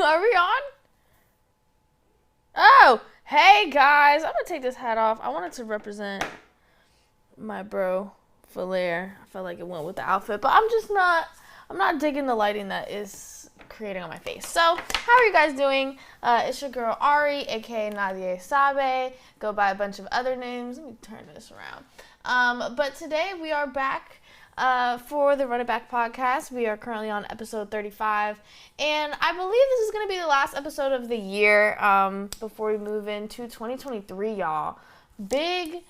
Are we on? Oh, hey guys. I'm gonna take this hat off. I wanted to represent my bro, Falair. I felt like it went with the outfit, but I'm not digging the lighting that is creating on my face. So, how are you guys doing? It's your girl Ari, aka Nadia Sabe. Go by a bunch of other names. Let me turn this around. But today we are back for the Run It Back podcast. We are currently on episode 35, and I believe this is going to be the last episode of the year before we move into 2023, y'all. Big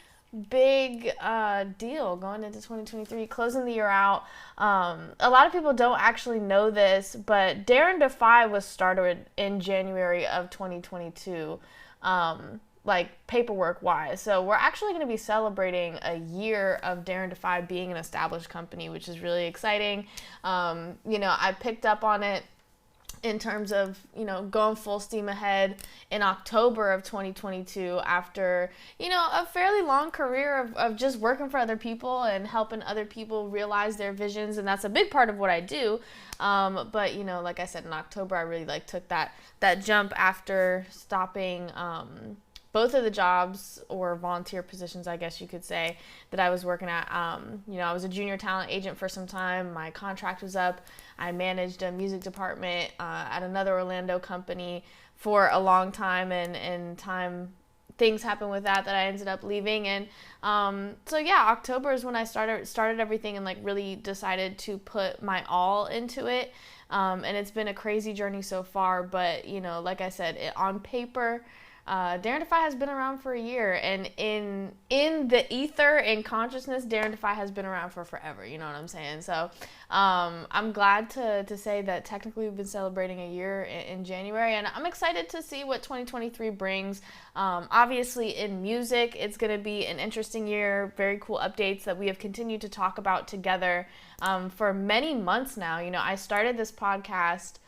deal going into 2023, closing the year out. A lot of people don't actually know this, but Dare and Defy was started in January of 2022. Like paperwork wise. So we're actually going to be celebrating a year of Dare and Defy being an established company, which is really exciting. I picked up on it in terms of, going full steam ahead in October of 2022 after, a fairly long career of just working for other people and helping other people realize their visions. And that's a big part of what I do. But, like I said, in October, I really took that jump after stopping, both of the jobs or volunteer positions, I guess you could say, that I was working at. I was a junior talent agent for some time. My contract was up. I managed a music department at another Orlando company for a long time, and things happened with that I ended up leaving. And October is when I started everything and really decided to put my all into it. And it's been a crazy journey so far, but like I said, on paper, Dare and Defy has been around for a year, and in the ether and consciousness, Dare and Defy has been around for forever. You know what I'm saying? So I'm glad to say that technically we've been celebrating a year in January, and I'm excited to see what 2023 brings. Obviously, in music, it's going to be an interesting year. Very cool updates that we have continued to talk about together for many months now. I started this podcast.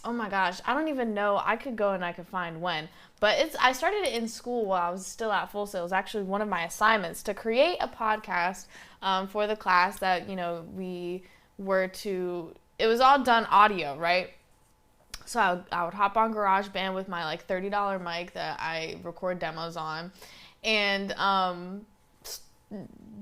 Oh my gosh, I don't even know. I could go and I could find when. But I started it in school while I was still at Full Sail. It was actually one of my assignments to create a podcast for the class that, we were to, it was all done audio, right? So I would hop on GarageBand with my $30 mic that I record demos on, and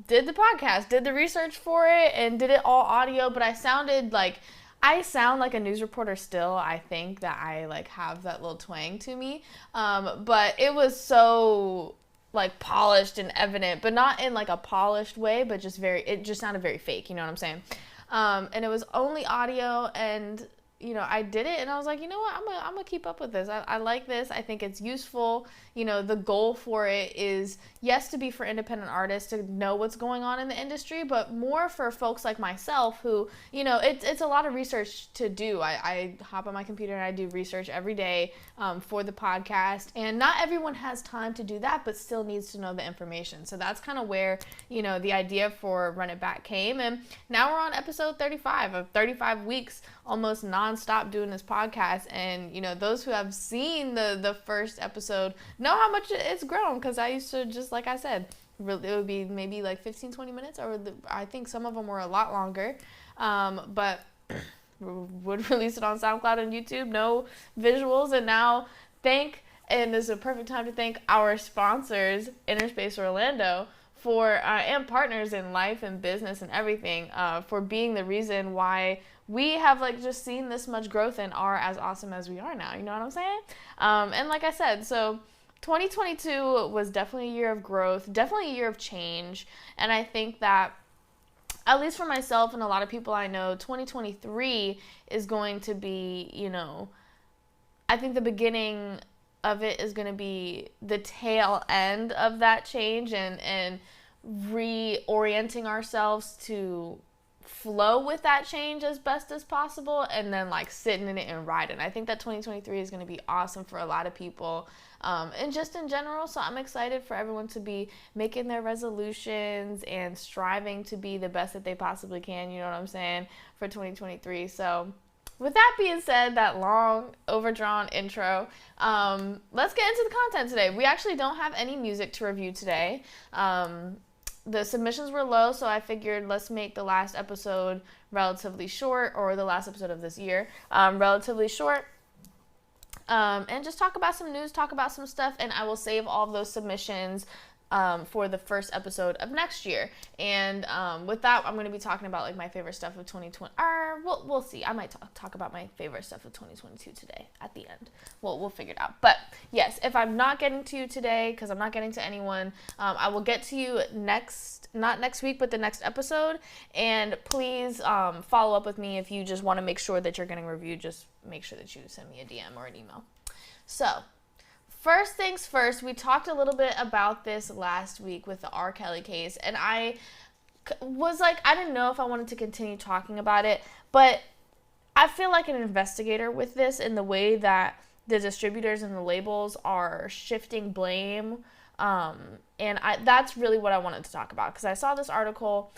did the podcast, did the research for it, and did it all audio. But I sound like a news reporter still. I think that I have that little twang to me. But it was so polished and evident, but not in a polished way, but it just sounded very fake. You know what I'm saying? And it was only audio, and I did it, and I was like, you know what, I'm gonna keep up with this. I like this. I think it's useful. The goal for it is, yes, to be for independent artists to know what's going on in the industry, but more for folks like myself who, it's a lot of research to do. I hop on my computer and I do research every day for the podcast, and not everyone has time to do that, but still needs to know the information. So that's kind of where, the idea for Run It Back came, and now we're on episode 35 of 35 weeks almost nonstop doing this podcast. And those who have seen the first episode know how much it's grown, because I used to, just like I said, it would be maybe 15-20 minutes, or I think some of them were a lot longer, but would release it on SoundCloud and YouTube, no visuals. And now and this is a perfect time to thank our sponsors, Innerspace Orlando, for and partners in life and business and everything, for being the reason why we have just seen this much growth and are as awesome as we are now. You know what I'm saying? And like I said, so 2022 was definitely a year of growth, definitely a year of change. And I think that, at least for myself and a lot of people I know, 2023 is going to be, I think the beginning of it is going to be the tail end of that change, and reorienting ourselves to flow with that change as best as possible, and then sitting in it and riding. I think that 2023 is going to be awesome for a lot of people, and just in general. So I'm excited for everyone to be making their resolutions and striving to be the best that they possibly can, you know what I'm saying, for 2023. So with that being said, that long, overdrawn intro, let's get into the content today. We actually don't have any music to review today. The submissions were low, so I figured let's make the last episode relatively short, or the last episode of this year relatively short. and just talk about some news, talk about some stuff, and I will save all of those submissions for the first episode of next year. And with that, I'm going to be talking about like my favorite stuff of 2020. Or we'll see. I might talk about my favorite stuff of 2022 today at the end. We'll figure it out. But yes, if I'm not getting to you today, because I'm not getting to anyone, I will get to you not next week, but the next episode. And please follow up with me if you just want to make sure that you're getting reviewed. Just make sure that you send me a DM or an email. So, first things first, we talked a little bit about this last week with the R. Kelly case, and I was like, I didn't know if I wanted to continue talking about it, but I feel like an investigator with this in the way that the distributors and the labels are shifting blame, and that's really what I wanted to talk about, because I saw this article.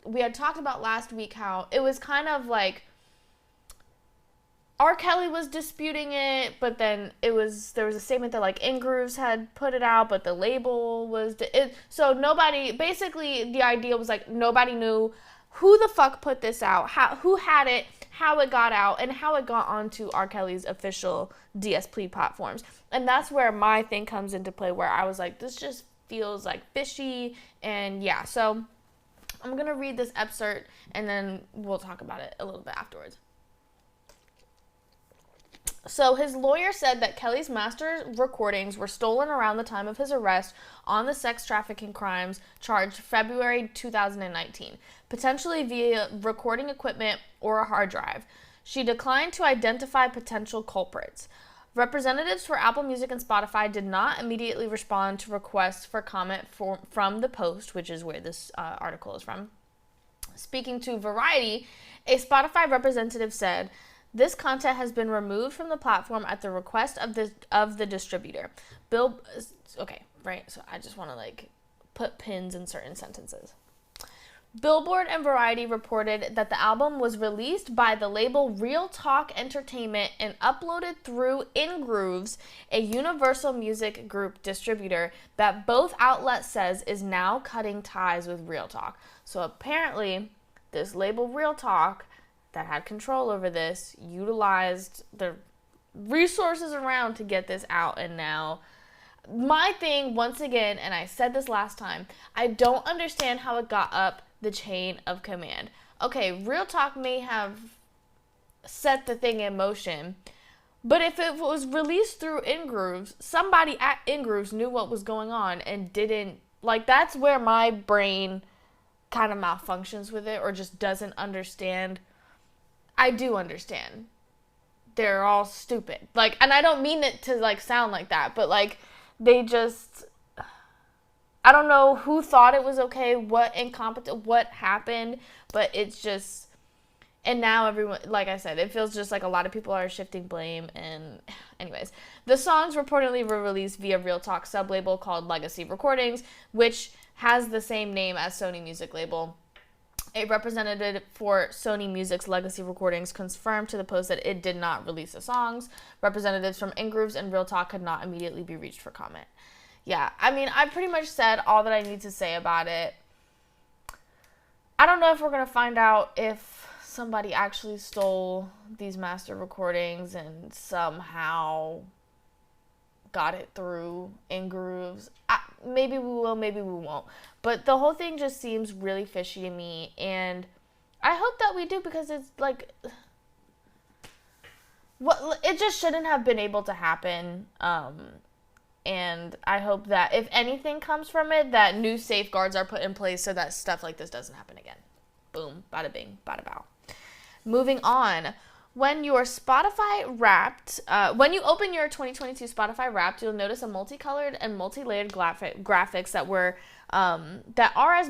We had talked about last week how it was kind of like R. Kelly was disputing it, but then there was a statement that like Ingrooves had put it out, but the label was so nobody, basically the idea was like nobody knew who the fuck put this out, who had it, how it got out, and how it got onto R. Kelly's official DSP platforms. And that's where my thing comes into play, where I was like, this just feels like fishy. And yeah, so I'm gonna read this excerpt and then we'll talk about it a little bit afterwards. So his lawyer said that Kelly's master recordings were stolen around the time of his arrest on the sex trafficking crimes charged February 2019, potentially via recording equipment or a hard drive. She declined to identify potential culprits. Representatives for Apple Music and Spotify did not immediately respond to requests for comment from the Post, which is where this article is from. Speaking to Variety, a Spotify representative said, "This content has been removed from the platform at the request of the distributor." Okay, right. So I just want to like put pins in certain sentences. Billboard and Variety reported that the album was released by the label Real Talk Entertainment and uploaded through Ingrooves, a Universal Music Group distributor that both outlets says is now cutting ties with Real Talk. So apparently, this label Real Talk that had control over this utilized the resources around to get this out. And now my thing, once again, and I said this last time, I don't understand how it got up the chain of command. Okay, Real Talk may have set the thing in motion, but if it was released through Ingrooves, somebody at Ingrooves knew what was going on and didn't, like, that's where my brain kind of malfunctions with it or just doesn't understand. I do understand. They're all stupid. Like, and I don't mean it to, like, sound like that, but, like, they just, I don't know who thought it was okay, what happened, but it's just, and now everyone, like I said, it feels just like a lot of people are shifting blame. And anyways, the songs reportedly were released via Real Talk sub-label called Legacy Recordings, which has the same name as Sony Music label. A representative for Sony Music's Legacy Recordings confirmed to the Post that it did not release the songs. Representatives from Ingrooves and Real Talk could not immediately be reached for comment. Yeah, I mean, I pretty much said all that I need to say about it. I don't know if we're going to find out if somebody actually stole these master recordings and somehow got it through Ingrooves. Maybe we will, maybe we won't. But the whole thing just seems really fishy to me, and I hope that we do, because it's like, it just shouldn't have been able to happen. And I hope that if anything comes from it, that new safeguards are put in place so that stuff like this doesn't happen again. Boom, bada bing, bada bow. Moving on. When your Spotify Wrapped, when you open your 2022 Spotify Wrapped, you'll notice a multicolored and multi-layered graphics that are as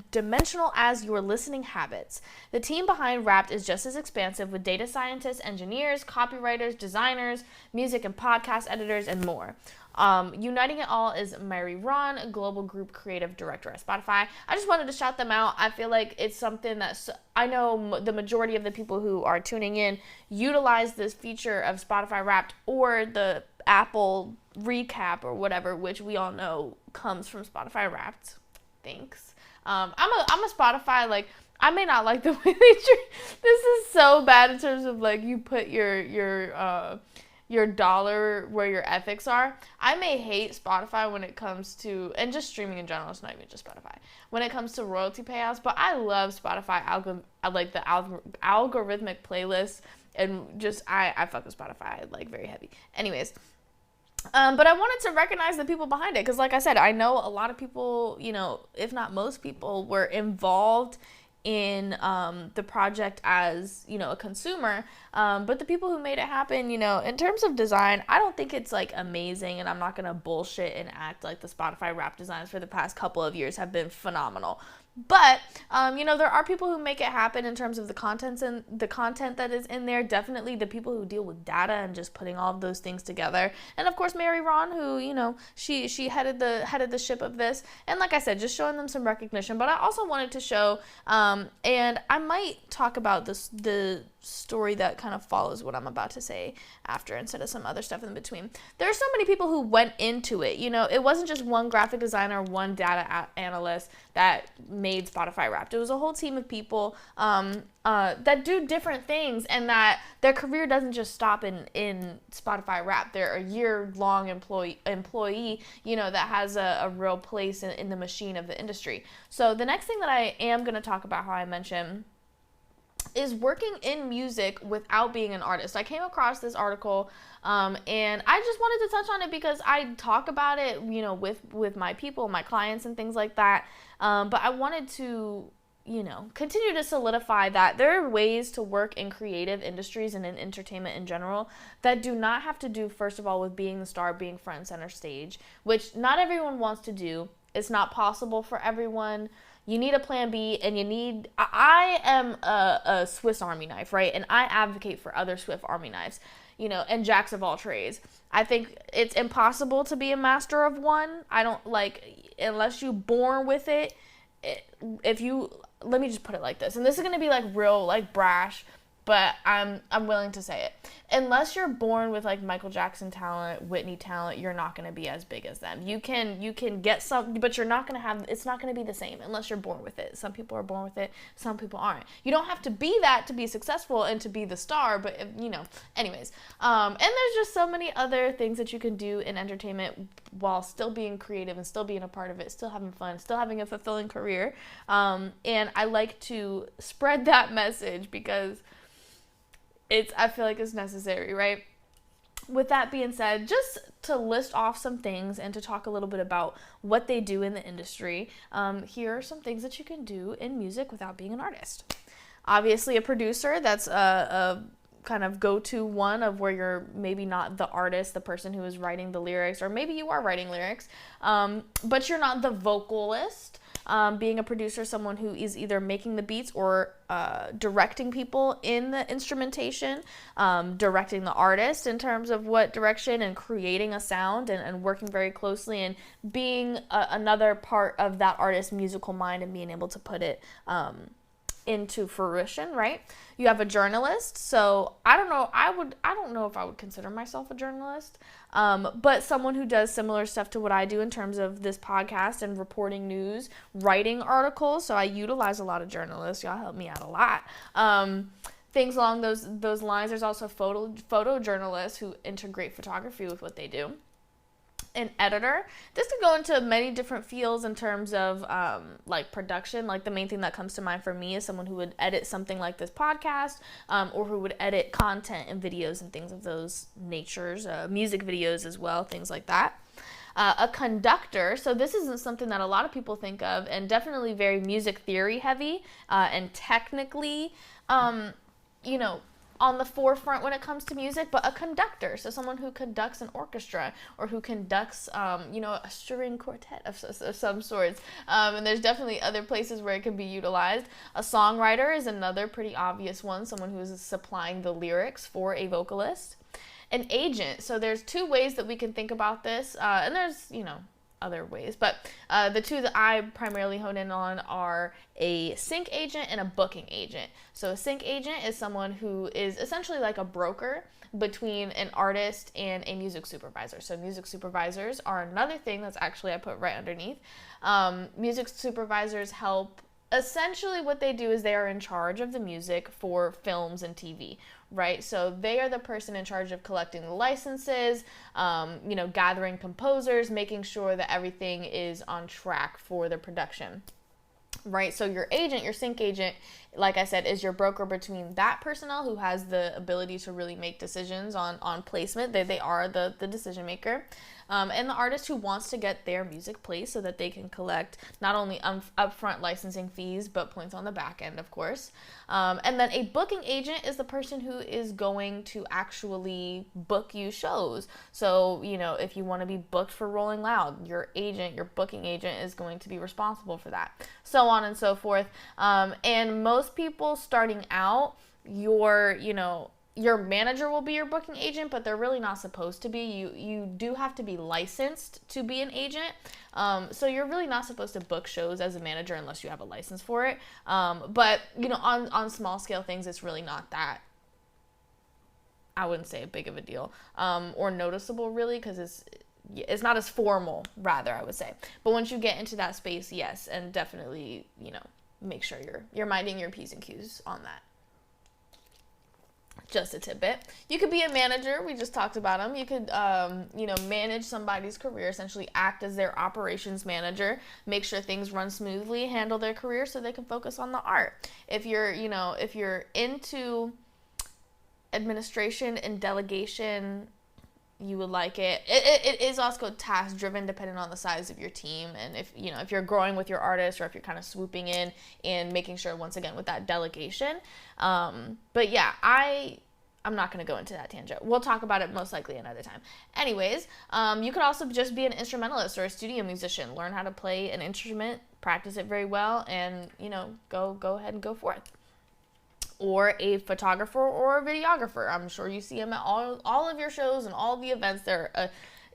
dimensional as your listening habits. The team behind Wrapped is just as expansive, with data scientists, engineers, copywriters, designers, music and podcast editors, and more. Uniting it all is Mary Ron, Global Group Creative Director at Spotify. I just wanted to shout them out. I feel like it's something that I know the majority of the people who are tuning in utilize this feature of Spotify Wrapped or the Apple Recap or whatever, which we all know comes from Spotify Wrapped. Thanks. I'm a Spotify, like, I may not like the way they treat. This is so bad in terms of like you put your dollar where your ethics are. I may hate Spotify when it comes to, and just streaming in general. It's not even just Spotify when it comes to royalty payouts. But I love Spotify I like the algorithmic playlists, and just I fuck with Spotify like very heavy. Anyways. But I wanted to recognize the people behind it because, like I said, I know a lot of people, you know, if not most people, were involved in the project as, you know, a consumer. But the people who made it happen, you know, in terms of design, I don't think it's like amazing, and I'm not gonna bullshit and act like the Spotify rap designs for the past couple of years have been phenomenal. But you know, there are people who make it happen in terms of the content that is in there. Definitely the people who deal with data and just putting all of those things together. And of course, Mary Ron, who, you know, she headed the ship of this. And like I said, just showing them some recognition. But I also wanted to show, and I might talk about the story that kind of follows what I'm about to say after instead of some other stuff in between. There are so many people who went into it. You know, it wasn't just one graphic designer, one data analyst that made Spotify Wrapped. It was a whole team of people that do different things, and that their career doesn't just stop in Spotify Wrapped. They're a year-long employee, you know, that has a real place in the machine of the industry. So the next thing that I am going to talk about, how I mentioned, is working in music without being an artist. I came across this article, and I just wanted to touch on it because I talk about it, you know, with my people, my clients, and things like that. But I wanted to, you know, continue to solidify that there are ways to work in creative industries and in entertainment in general that do not have to do, first of all, with being the star, being front and center stage, which not everyone wants to do. It's not possible for everyone. You need a plan B, and you need, I am a Swiss Army knife, right? And I advocate for other Swiss Army knives, you know, and jacks of all trades. I think it's impossible to be a master of one. I don't, like, unless you're born with it, if you, let me just put it like this, and this is going to be like real, like brash, but I'm willing to say it. Unless you're born with like Michael Jackson talent, Whitney talent, you're not going to be as big as them. You can get some, but you're not going to have, it's not going to be the same unless you're born with it. Some people are born with it, some people aren't. You don't have to be that to be successful and to be the star, but if, you know, anyways. And there's just so many other things that you can do in entertainment while still being creative and still being a part of it, still having fun, still having a fulfilling career. And I like to spread that message because I feel like it's necessary, right? With that being said, just to list off some things and to talk a little bit about what they do in the industry, here are some things that you can do in music without being an artist. Obviously, a producer, that's a kind of go-to one of where you're maybe not the artist, the person who is writing the lyrics, or maybe you are writing lyrics, but you're not the vocalist. Being a producer, someone who is either making the beats or directing people in the instrumentation, directing the artist in terms of what direction, and creating a sound, and working very closely, and being another part of that artist's musical mind and being able to put it into fruition, right? You have a journalist. So I don't know if I would consider myself a journalist, but someone who does similar stuff to what I do in terms of this podcast and reporting news, writing articles. So I utilize a lot of journalists. Y'all help me out a lot. Things along those lines. There's also photojournalists who integrate photography with what they do. An editor. This could go into many different fields in terms of like production. Like the main thing that comes to mind for me is someone who would edit something like this podcast, or who would edit content and videos and things of those natures, music videos as well, things like that. A conductor. So this isn't something that a lot of people think of, and definitely very music theory heavy, and technically, you know, on the forefront when it comes to music, but a conductor, so someone who conducts an orchestra, or who conducts, you know, a string quartet of some sorts, and there's definitely other places where it can be utilized. A songwriter is another pretty obvious one, someone who is supplying the lyrics for a vocalist. An agent, so there's two ways that we can think about this, and there's, you know, other ways, but the two that I primarily hone in on are a sync agent and a booking agent. So a sync agent is someone who is essentially like a broker between an artist and a music supervisor. So music supervisors are another thing that's actually I put right underneath. Music supervisors help essentially what they do is they are in charge of the music for films and TV, right? So they are the person in charge of collecting the licenses, gathering composers, making sure that everything is on track for the production. Right, so your agent, your sync agent, like I said, is your broker between that personnel who has the ability to really make decisions on placement. They are the decision maker. And the artist who wants to get their music placed so that they can collect not only upfront licensing fees, but points on the back end, of course. And then a booking agent is the person who is going to actually book you shows. So, if you want to be booked for Rolling Loud, your booking agent is going to be responsible for that. So on and so forth. And most people starting out, your manager will be your booking agent, but they're really not supposed to be. You do have to be licensed to be an agent. So you're really not supposed to book shows as a manager unless you have a license for it. But, on small scale things, it's really not that, I wouldn't say a big of a deal, or noticeable really, because it's not as formal, rather, I would say. But once you get into that space, yes, and definitely, make sure you're minding your P's and Q's on that. Just a tidbit. You could be a manager. We just talked about them. You could, manage somebody's career, essentially act as their operations manager, make sure things run smoothly, handle their career so they can focus on the art. If you're into administration and delegation, you would like it. It is also task driven depending on the size of your team, and if you're growing with your artist, or if you're kind of swooping in and making sure, once again, with that delegation. But yeah, I'm not going to go into that tangent. We'll talk about it most likely another time. Anyways, you could also just be an instrumentalist or a studio musician. Learn how to play an instrument, practice it very well, and go ahead and go for it. Or a photographer or a videographer. I'm sure you see them at all of your shows and all the events. They're,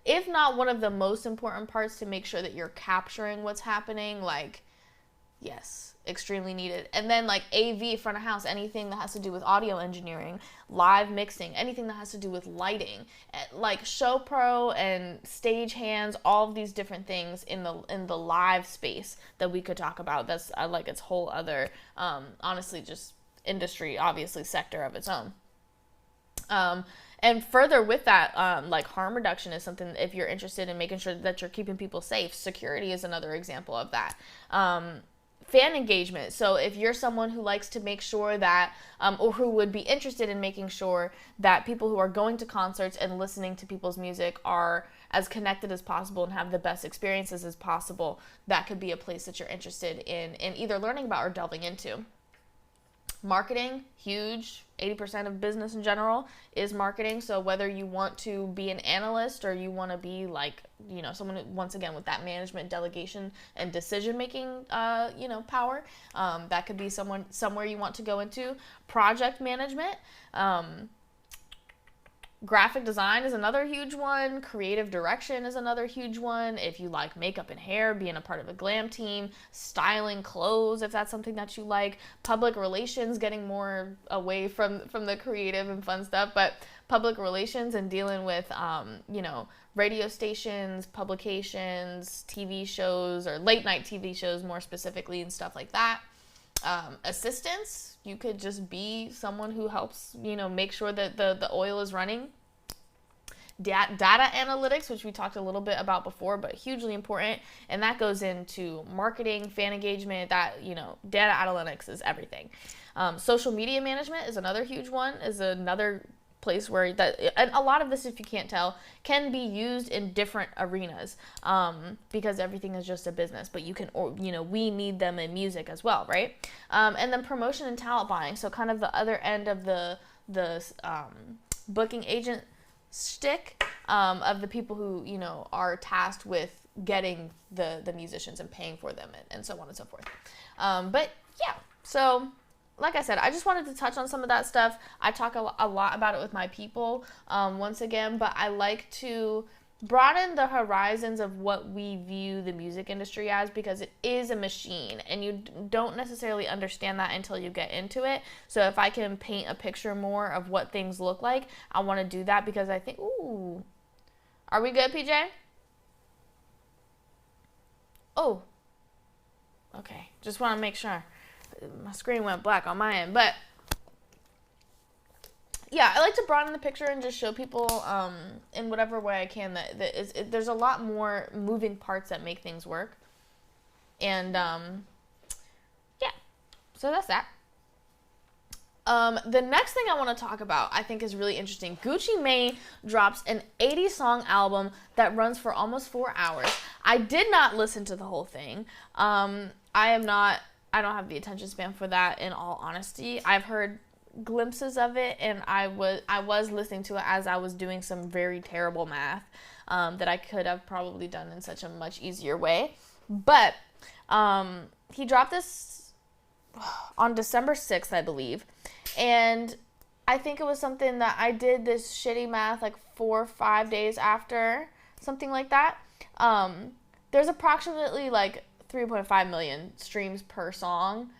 if not one of the most important parts to make sure that you're capturing what's happening. Yes, extremely needed. And then AV, front of house, anything that has to do with audio engineering, live mixing, anything that has to do with lighting, show pro and stage hands, all of these different things in the live space that we could talk about. That's its whole other, honestly, just industry, obviously, sector of its own. And further with that, harm reduction is something, if you're interested in making sure that you're keeping people safe. Security is another example of that. Fan engagement. So if you're someone who likes to make sure that, or who would be interested in making sure that people who are going to concerts and listening to people's music are as connected as possible and have the best experiences as possible, that could be a place that you're interested in either learning about or delving into. Marketing, huge. 80% of business in general is marketing. So whether you want to be an analyst or you want to be someone, once again, with that management, delegation, and decision-making, power, that could be somewhere you want to go into. Project management, graphic design is another huge one. Creative direction is another huge one. If you like makeup and hair, being a part of a glam team, styling clothes, if that's something that you like. Public relations, getting more away from the creative and fun stuff, but public relations and dealing with, radio stations, publications, TV shows, or late night TV shows more specifically, and stuff like that. Assistance, you could just be someone who helps, make sure that the oil is running. Data analytics, which we talked a little bit about before, but hugely important, and that goes into marketing, fan engagement. That, data analytics is everything. Social media management is another huge one, is another place where and a lot of this, if you can't tell, can be used in different arenas, because everything is just a business, but we need them in music as well, right? And then promotion and talent buying, so kind of the other end of the booking agent shtick, of the people who are tasked with getting the musicians and paying for them, and so on and so forth. But yeah, so like I said, I just wanted to touch on some of that stuff. I talk a lot about it with my people, once again, but I like to broaden the horizons of what we view the music industry as, because it is a machine, and you don't necessarily understand that until you get into it. So if I can paint a picture more of what things look like, I want to do that, because I think, ooh, are we good, PJ? Oh, Okay, just want to make sure. My screen went black on my end, but yeah, I like to broaden the picture and just show people in whatever way I can that there's a lot more moving parts that make things work. And yeah, so that's that. The next thing I want to talk about, I think is really interesting. Gucci Mane drops an 80-song album that runs for almost 4 hours. I did not listen to the whole thing. I don't have the attention span for that, in all honesty. I've heard glimpses of it, and I was listening to it as I was doing some very terrible math that I could have probably done in such a much easier way. But he dropped this on December 6th, I believe. And I think it was something that I did this shitty math like 4 or 5 days after, something like that. There's approximately like 3.5 million streams per song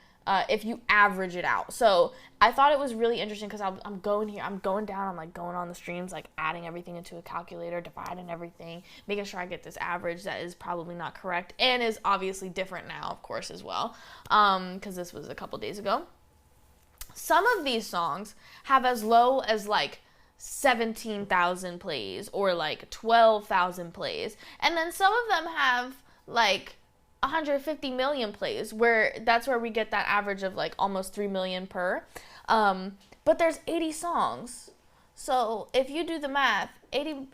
if you average it out. So I thought it was really interesting because I'm going down, I'm like going on the streams, like adding everything into a calculator, dividing everything, making sure I get this average that is probably not correct and is obviously different now, of course, as well, because this was a couple days ago. Some of these songs have as low as like 17,000 plays or like 12,000 plays. And then some of them have like 150 million plays, where that's where we get that average of like almost 3 million per. But there's 80 songs. So if you do the math, 80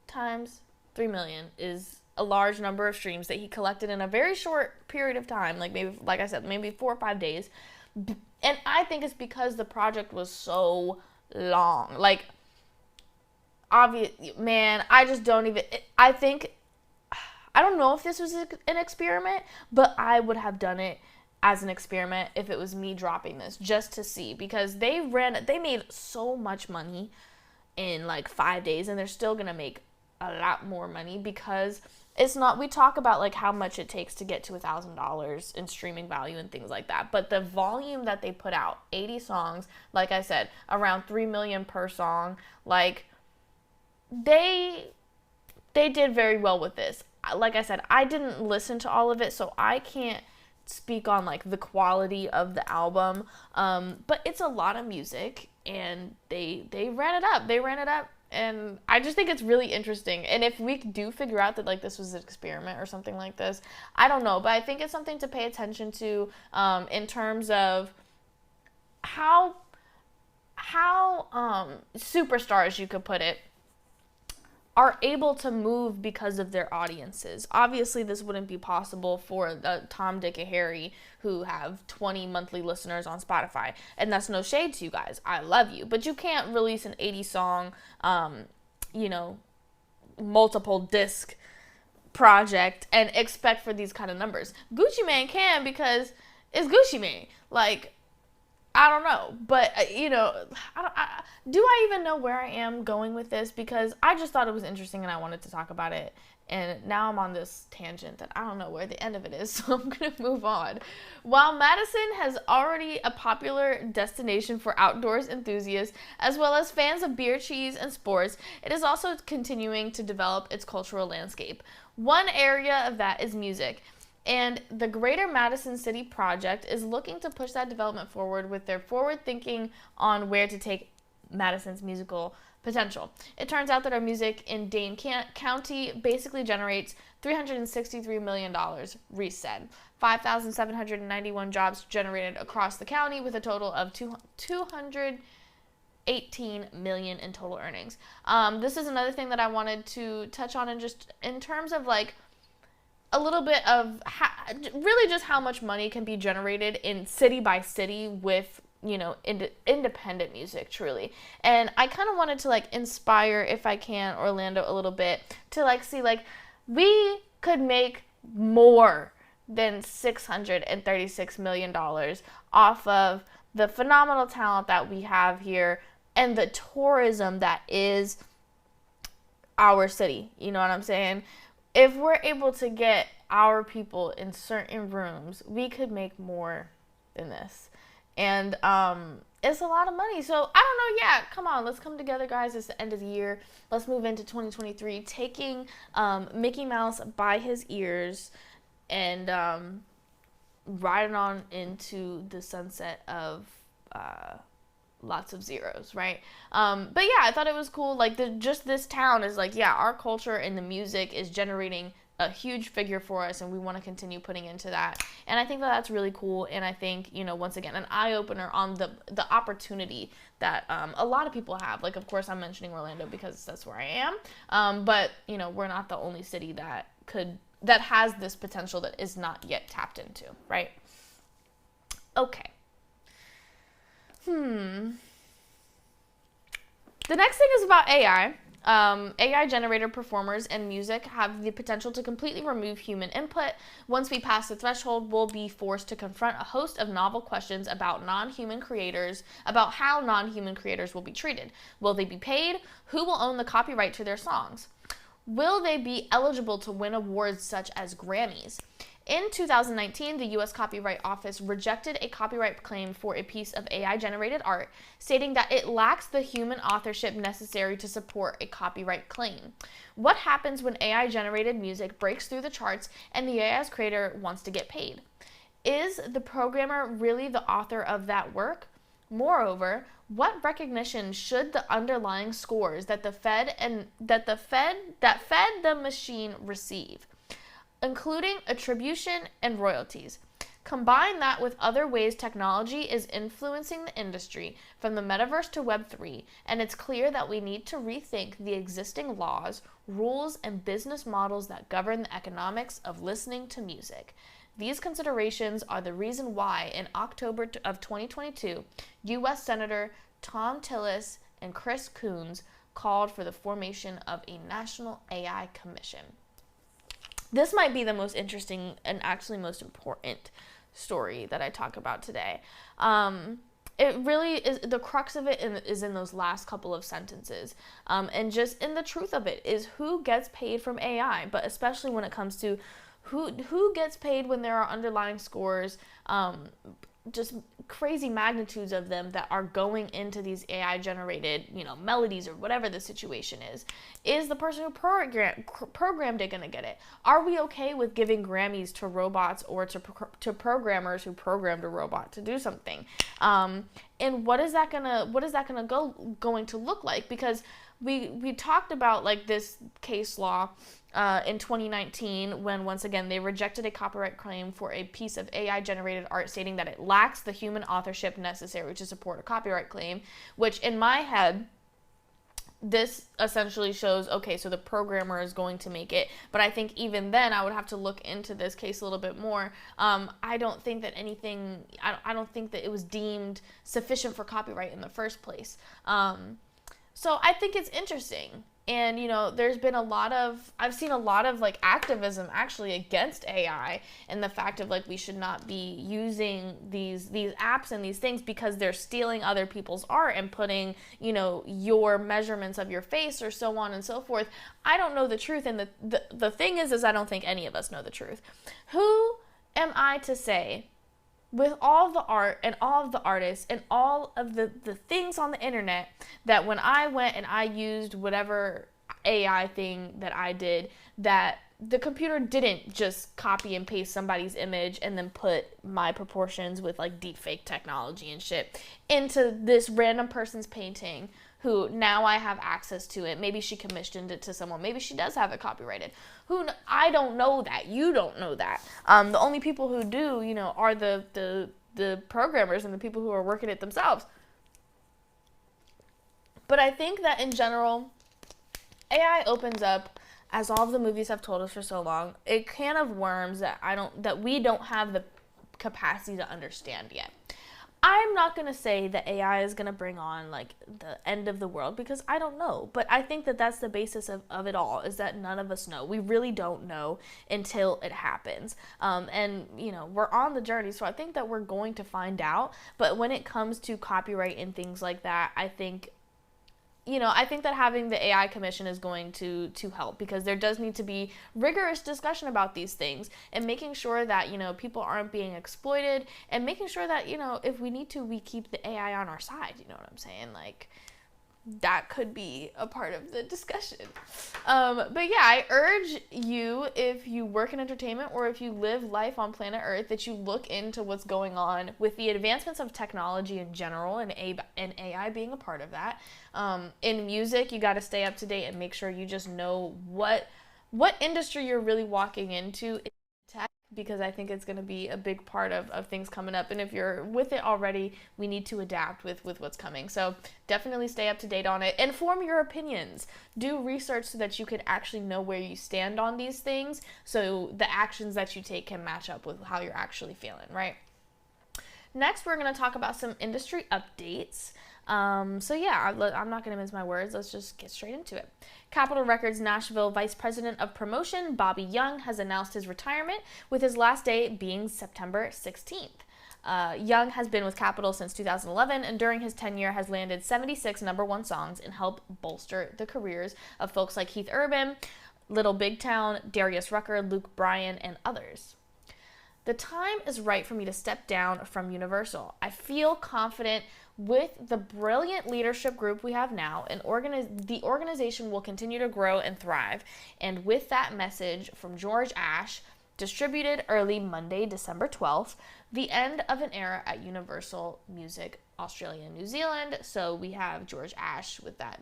times 3 million is a large number of streams that he collected in a very short period of time. Like maybe, like I said, maybe 4 or 5 days. And I think it's because the project was so long. Like, man, I just don't even, I don't know if this was an experiment, but I would have done it as an experiment if it was me dropping this, just to see, because they made so much money in like 5 days, and they're still going to make a lot more money because it's not, we talk about like how much it takes to get to $1,000 in streaming value and things like that. But the volume that they put out, 80 songs, like I said, around 3 million per song, like they did very well with this. Like I said, I didn't listen to all of it, so I can't speak on like the quality of the album. But it's a lot of music, and they ran it up. And I just think it's really interesting. And if we do figure out that like this was an experiment or something like this, I don't know. But I think it's something to pay attention to in terms of how superstars, you could put it, are able to move because of their audiences. Obviously, this wouldn't be possible for Tom, Dick, and Harry, who have 20 monthly listeners on Spotify. And that's no shade to you guys. I love you. But you can't release an 80-song, multiple disc project and expect for these kind of numbers. Gucci Mane can, because it's Gucci Mane. Like, I don't know, but do I even know where I am going with this? Because I just thought it was interesting and I wanted to talk about it, and now I'm on this tangent that I don't know where the end of it is, so I'm gonna move on. While Madison has already a popular destination for outdoors enthusiasts as well as fans of beer, cheese, and sports, it is also continuing to develop its cultural landscape. One area of that is music. And the Greater Madison City Project is looking to push that development forward with their forward thinking on where to take Madison's musical potential. It turns out that our music in Dane County basically generates $363 million, Reese said. 5,791 jobs generated across the county, with a total of 218 million in total earnings. This is another thing that I wanted to touch on, and just in terms of like a little bit of really just how much money can be generated in city by city with, independent music, truly. And I kind of wanted to like inspire, if I can, Orlando a little bit to like see like we could make more than $636 million off of the phenomenal talent that we have here and the tourism that is our city. You know what I'm saying? If we're able to get our people in certain rooms, we could make more than this. And it's a lot of money. So, I don't know. Yeah, come on. Let's come together, guys. It's the end of the year. Let's move into 2023. Taking Mickey Mouse by his ears. and riding on into the sunset of lots of zeros, right? But yeah, I thought it was cool. Like, just this town is like, yeah, our culture and the music is generating a huge figure for us, and we want to continue putting into that. And I think that that's really cool. And I think, once again, an eye opener on the opportunity that a lot of people have. Like, of course, I'm mentioning Orlando because that's where I am. But we're not the only city that has this potential that is not yet tapped into, right? Okay. The next thing is about AI. AI-generated performers and music have the potential to completely remove human input. Once we pass the threshold, we'll be forced to confront a host of novel questions about how non-human creators will be treated. Will they be paid? Who will own the copyright to their songs? Will they be eligible to win awards such as Grammys? In 2019, the U.S. Copyright Office rejected a copyright claim for a piece of AI-generated art, stating that it lacks the human authorship necessary to support a copyright claim. What happens when AI-generated music breaks through the charts and the AI's creator wants to get paid? Is the programmer really the author of that work? Moreover, what recognition should the underlying scores that fed the machine receive, including attribution and royalties? Combine that with other ways technology is influencing the industry, from the metaverse to Web3, and it's clear that we need to rethink the existing laws, rules, and business models that govern the economics of listening to music. These considerations are the reason why, in October of 2022, U.S. Senator Tom Tillis and Chris Coons called for the formation of a national AI commission. This might be the most interesting and actually most important story that I talk about today. It really is, the crux of it is in those last couple of sentences. And just in the truth of it is who gets paid from AI, but especially when it comes to who gets paid when there are underlying scores, just crazy magnitudes of them that are going into these AI generated, melodies or whatever the situation is. Is the person who programmed it going to get it? Are we okay with giving Grammys to robots or to programmers who programmed a robot to do something? And what is that going to look like? Because we talked about like this case law in 2019 when, once again, they rejected a copyright claim for a piece of AI-generated art, stating that it lacks the human authorship necessary to support a copyright claim, which in my head, this essentially shows, okay, so the programmer is going to make it. But I think even then I would have to look into this case a little bit more. I don't think that I don't think that it was deemed sufficient for copyright in the first place. So I think it's interesting. And, there's been I've seen a lot of like activism actually against AI and the fact of like we should not be using these apps and these things because they're stealing other people's art and putting, your measurements of your face or so on and so forth. I don't know the truth. And the thing is I don't think any of us know the truth. Who am I to say, with all the art and all of the artists and all of the things on the internet, that when I went and I used whatever AI thing that I did, that the computer didn't just copy and paste somebody's image and then put my proportions with like deepfake technology and shit into this random person's painting who now I have access to it. Maybe she commissioned it to someone. Maybe she does have it copyrighted. I don't know that. You don't know that. The only people who do, are the programmers and the people who are working it themselves. But I think that in general, AI opens up, as all of the movies have told us for so long, a can of worms that we don't have the capacity to understand yet. I'm not going to say that AI is going to bring on like the end of the world because I don't know. But I think that that's the basis of it all, is that none of us know. We really don't know until it happens. And, we're on the journey. So I think that we're going to find out. But when it comes to copyright and things like that, I think that having the AI commission is going to help, because there does need to be rigorous discussion about these things and making sure that, people aren't being exploited, and making sure that, if we need to, we keep the AI on our side. You know what I'm saying? Like, that could be a part of the discussion. But yeah, I urge you, if you work in entertainment or if you live life on planet Earth, that you look into what's going on with the advancements of technology in general, and AI being a part of that. In music, you got to stay up to date and make sure you just know what industry you're really walking into in tech, because I think it's going to be a big part of things coming up. And if you're with it already, we need to adapt with what's coming. So definitely stay up to date on it and form your opinions. Do research so that you can actually know where you stand on these things, so the actions that you take can match up with how you're actually feeling, right? Next, we're going to talk about some industry updates. So yeah, I'm not going to mince my words. Let's just get straight into it. Capitol Records Nashville Vice President of Promotion, Bobby Young, has announced his retirement, with his last day being September 16th. Young has been with Capitol since 2011, and during his tenure has landed 76 number one songs and helped bolster the careers of folks like Keith Urban, Little Big Town, Darius Rucker, Luke Bryan, and others. The time is right for me to step down from Universal. I feel confident with the brilliant leadership group we have now, and the organization will continue to grow and thrive. And with that message from George Ashe, distributed early Monday, December 12th, the end of an era at Universal Music Australia and New Zealand. So we have George Ashe with that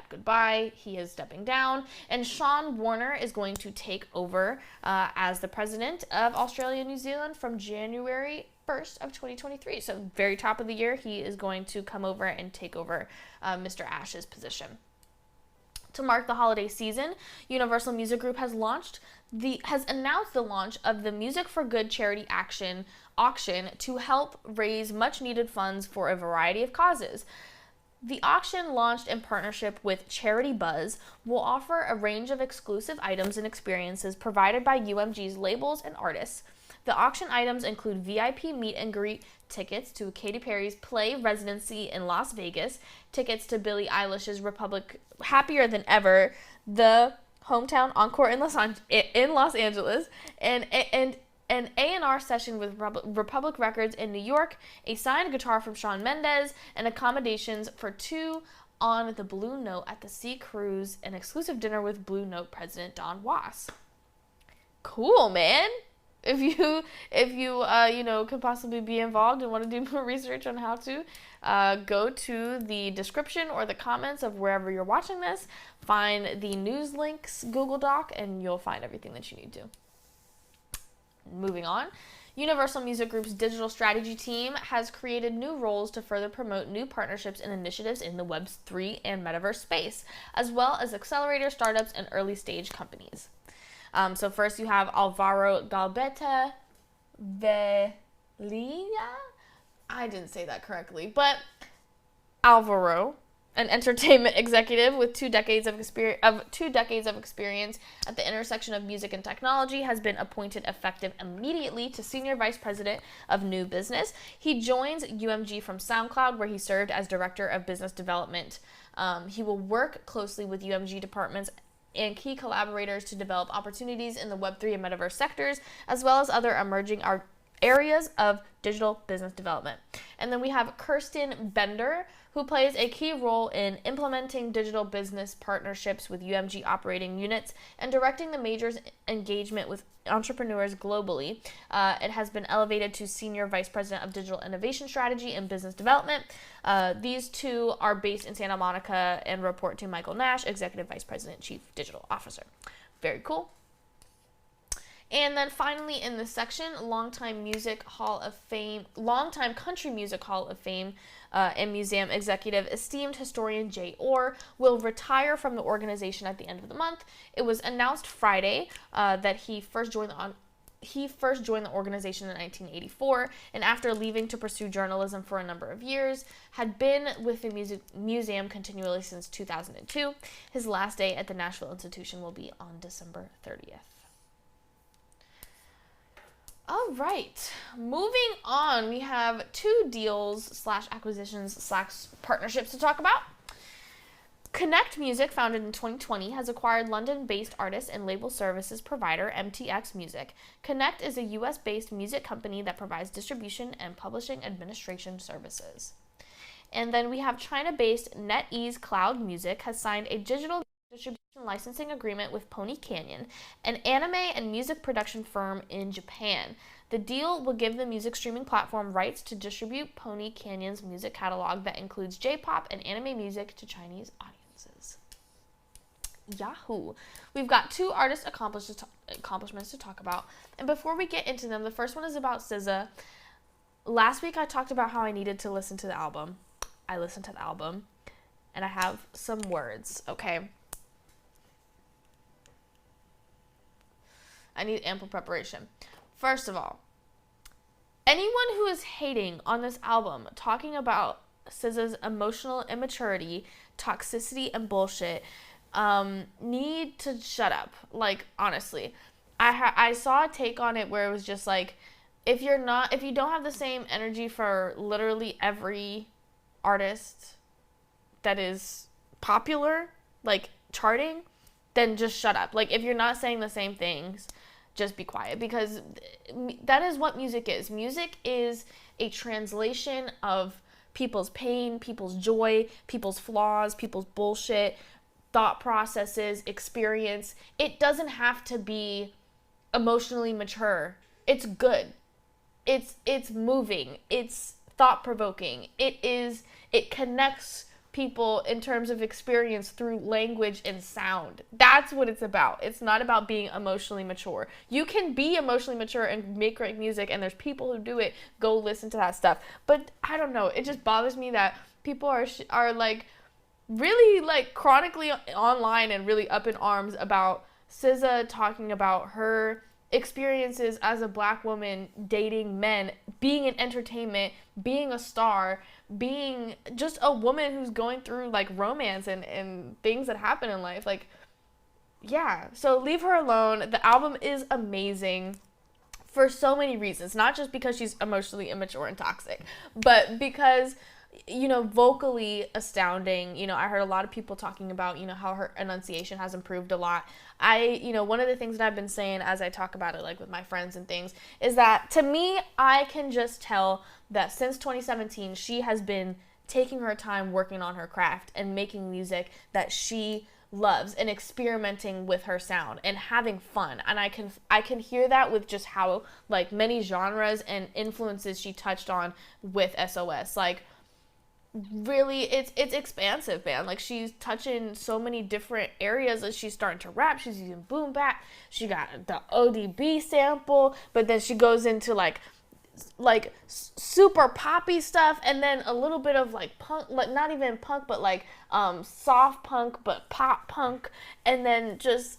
goodbye. He is stepping down, and Sean Warner is going to take over as the president of Australia and New Zealand from January 1st of 2023. So very top of the year, he is going to come over and take over Mr. Ashe's position. To mark the holiday season, Universal Music Group has announced the launch of the Music for Good charity auction to help raise much needed funds for a variety of causes. The auction, launched in partnership with Charity Buzz, will offer a range of exclusive items and experiences provided by UMG's labels and artists. The auction items include VIP meet and greet tickets to Katy Perry's Play residency in Las Vegas, tickets to Billie Eilish's Happier Than Ever, the hometown encore in Los Angeles, and an A&R session with Republic Records in New York, a signed guitar from Shawn Mendes, and accommodations for two on the Blue Note at the Sea Cruise, an exclusive dinner with Blue Note president Don Was. Cool, man. If you could possibly be involved and want to do more research on how to, go to the description or the comments of wherever you're watching this, find the news links Google Doc, and you'll find everything that you need to. Moving on, Universal Music Group's digital strategy team has created new roles to further promote new partnerships and initiatives in the Web3 and metaverse space, as well as accelerator startups and early stage companies. So first you have Alvaro Galbetta Velilla. I didn't say that correctly, but Alvaro, an entertainment executive with 2 decades of experience at the intersection of music and technology, has been appointed effective immediately to Senior Vice President of New Business. He joins UMG from SoundCloud, where he served as Director of Business Development. He will work closely with UMG departments and key collaborators to develop opportunities in the Web3 and metaverse sectors, as well as other emerging areas of digital business development. And then we have Kirsten Bender, who plays a key role in implementing digital business partnerships with UMG operating units and directing the majors' engagement with entrepreneurs globally. It has been elevated to Senior Vice President of Digital Innovation Strategy and Business Development. These two are based in Santa Monica and report to Michael Nash, Executive Vice President, Chief Digital Officer. Very cool. And then finally in this section, longtime country music Hall of Fame and museum executive, esteemed historian Jay Orr, will retire from the organization at the end of the month. It was announced Friday that he first joined the organization in 1984, and after leaving to pursue journalism for a number of years, had been with the museum continually since 2002. His last day at the Nashville Institution will be on December 30th. All right, moving on, we have 2 deals / acquisitions / partnerships to talk about. Connect Music, founded in 2020, has acquired London-based artist and label services provider MTX Music. Connect is a US-based music company that provides distribution and publishing administration services. And then we have China-based NetEase Cloud Music has signed a digital distribution licensing agreement with Pony Canyon, an anime and music production firm in Japan. The deal will give the music streaming platform rights to distribute Pony Canyon's music catalog that includes J-pop and anime music to Chinese audiences. Yahoo! We've got 2 artist accomplishments to talk about. And before we get into them, the first one is about SZA. Last week I talked about how I needed to listen to the album. I listened to the album, and I have some words, okay? I need ample preparation. First of all, anyone who is hating on this album, talking about SZA's emotional immaturity, toxicity, and bullshit, need to shut up. Like, honestly, I saw a take on it where it was just like, if you don't have the same energy for literally every artist that is popular, like charting, then just shut up. Like, if you're not saying the same things, just be quiet, because that is what music is. Music is a translation of people's pain, people's joy, people's flaws, people's bullshit, thought processes, experience. It doesn't have to be emotionally mature. It's good. It's moving. It's thought-provoking. It connects people in terms of experience through language and sound. That's what it's about. It's not about being emotionally mature. You can be emotionally mature and make great music, and there's people who do it. Go listen to that stuff. But I don't know. It just bothers me that people are like really like chronically online and really up in arms about SZA talking about her experiences as a black woman dating men, being in entertainment, being a star, being just a woman who's going through like romance and things that happen in life. Like, yeah, so leave her alone. The album is amazing for so many reasons, not just because she's emotionally immature and toxic, but because, you know, vocally astounding. You know, I heard a lot of people talking about, you know, how her enunciation has improved a lot. One of the things that I've been saying as I talk about it, like with my friends and things, is that to me, I can just tell that since 2017, she has been taking her time working on her craft and making music that she loves and experimenting with her sound and having fun. And I can hear that with just how like many genres and influences she touched on with SOS. Like, really, it's expansive, man. Like, she's touching so many different areas as she's starting to rap. She's using boom bap. She got the ODB sample, but then she goes into like super poppy stuff, and then a little bit of like punk, like not even punk, but like soft punk, but pop punk, and then just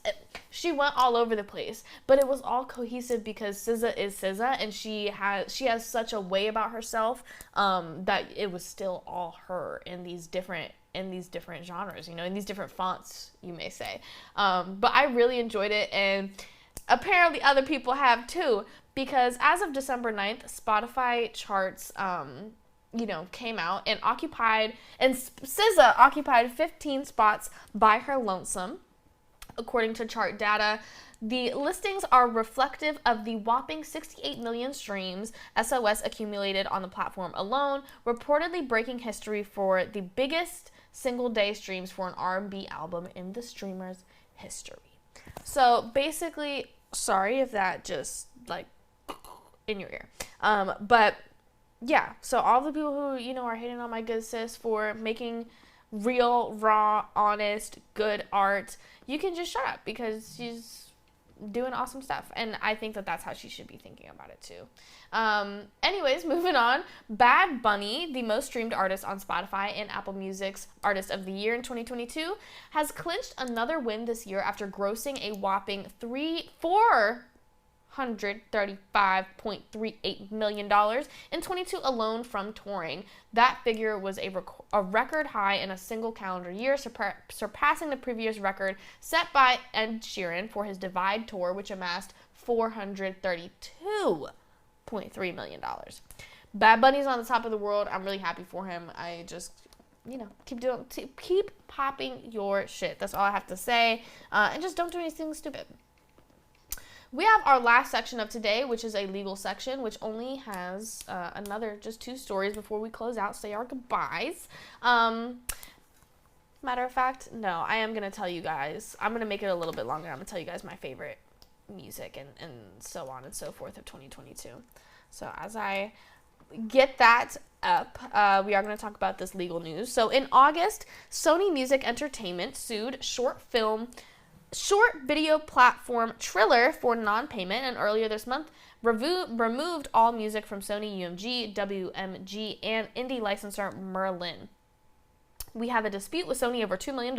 she went all over the place. But it was all cohesive because SZA is SZA, and she has such a way about herself that it was still all her in these different genres, you know, in these different fonts, you may say. But I really enjoyed it, and apparently other people have too. Because as of December 9th, Spotify charts, came out and SZA occupied 15 spots by her lonesome, according to chart data. The listings are reflective of the whopping 68 million streams SOS accumulated on the platform alone, reportedly breaking history for the biggest single-day streams for an R&B album in the streamer's history. So basically, sorry if that just like in your ear. But yeah, so all the people who, you know, are hating on my good sis for making real, raw, honest, good art, you can just shut up, because she's doing awesome stuff. And I think that that's how she should be thinking about it too. Anyways, moving on. Bad Bunny, the most streamed artist on Spotify and Apple Music's Artist of the Year in 2022, has clinched another win this year after grossing a whopping $435.38 million in 22 alone from touring. That figure was a record high in a single calendar year, surpassing the previous record set by Ed Sheeran for his Divide tour, which amassed $432.3 million. Bad Bunny's on the top of the world. I'm really happy for him. I just, keep popping your shit. That's all I have to say. And just don't do anything stupid. we have our last section of today, which is a legal section, which only has another just 2 stories before we close out, say our goodbyes. Matter of fact, no, I am going to tell you guys. I'm going to make it a little bit longer. I'm going to tell you guys my favorite music and so on and so forth of 2022. So as I get that up, we are going to talk about this legal news. So in August, Sony Music Entertainment sued short video platform Triller for non-payment, and earlier this month removed all music from Sony UMG, WMG, and indie licensor Merlin. We have a dispute with Sony over $2 million,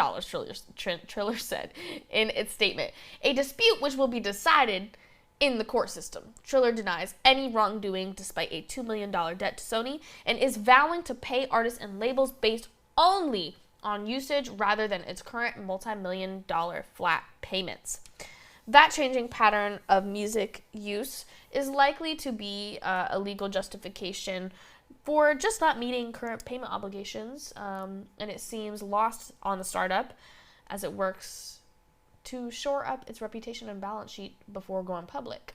Triller said in its statement. A dispute which will be decided in the court system. Triller denies any wrongdoing despite a $2 million debt to Sony and is vowing to pay artists and labels based only on usage rather than its current multi-million-dollar flat payments. That changing pattern of music use is likely to be a legal justification for just not meeting current payment obligations, and it seems lost on the startup as it works to shore up its reputation and balance sheet before going public.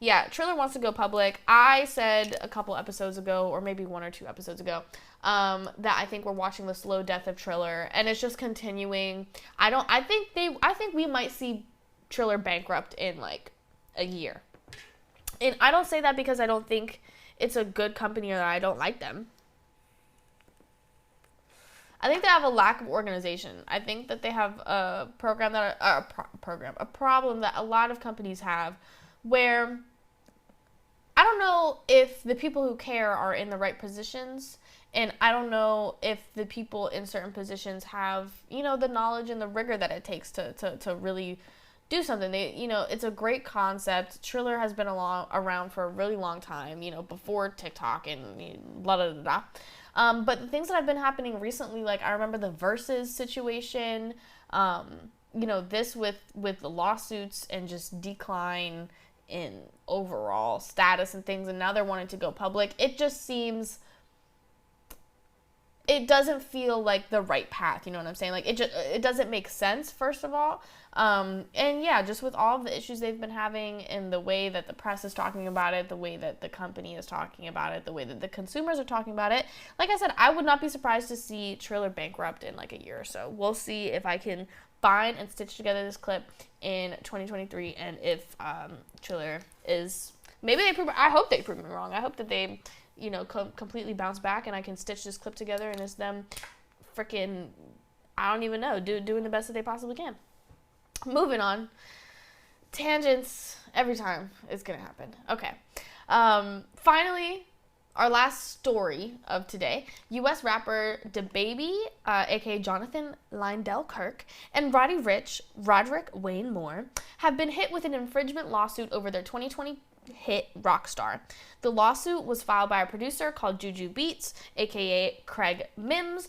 Yeah, Triller wants to go public. I said a couple episodes ago, or maybe 1 or 2 episodes ago, that I think we're watching the slow death of Triller, and it's just continuing. I think we might see Triller bankrupt in like a year. And I don't say that because I don't think it's a good company or that I don't like them. I think they have a lack of organization. I think that they have a problem that a lot of companies have, where I don't know if the people who care are in the right positions, and I don't know if the people in certain positions have, the knowledge and the rigor that it takes to really do something. It's a great concept. Triller has been around for a really long time, before TikTok and blah, blah, blah, blah. But the things that have been happening recently, like I remember the Versus situation, this with the lawsuits and just decline in overall status and things, and now they're wanting to go public. It just seems, it doesn't feel like the right path, you know what I'm saying? Like, it doesn't make sense, first of all. And yeah, just with all of the issues they've been having and the way that the press is talking about it, the way that the company is talking about it, the way that the consumers are talking about it, like I said, I would not be surprised to see Triller bankrupt in like a year or so. We'll see if I can find and stitch together this clip in 2023, and if Triller is, I hope they prove me wrong. I hope that they completely bounce back and I can stitch this clip together and it's them freaking, I don't even know, doing the best that they possibly can. Moving on. Tangents every time is going to happen. Okay. Finally, our last story of today. U.S. rapper DaBaby, a.k.a. Jonathan Lindell Kirk, and Roderick Wayne Moore, have been hit with an infringement lawsuit over their 2020 hit Rockstar. The lawsuit was filed by a producer called Juju Beats, aka Craig Mims,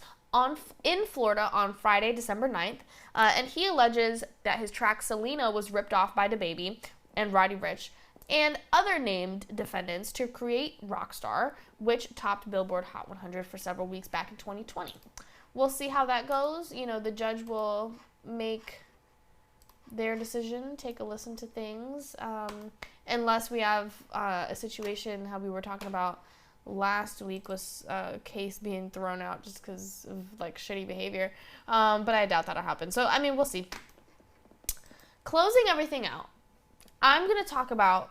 in Florida on Friday, December 9th, and he alleges that his track Selena was ripped off by DaBaby and Roddy Ricch and other named defendants to create Rockstar, which topped Billboard Hot 100 for several weeks back in 2020. We'll see how that goes. The judge will make their decision, take a listen to things, unless we have a situation how we were talking about last week was a case being thrown out just because of like shitty behavior, but I doubt that'll happen. So we'll see. Closing everything out, I'm gonna talk about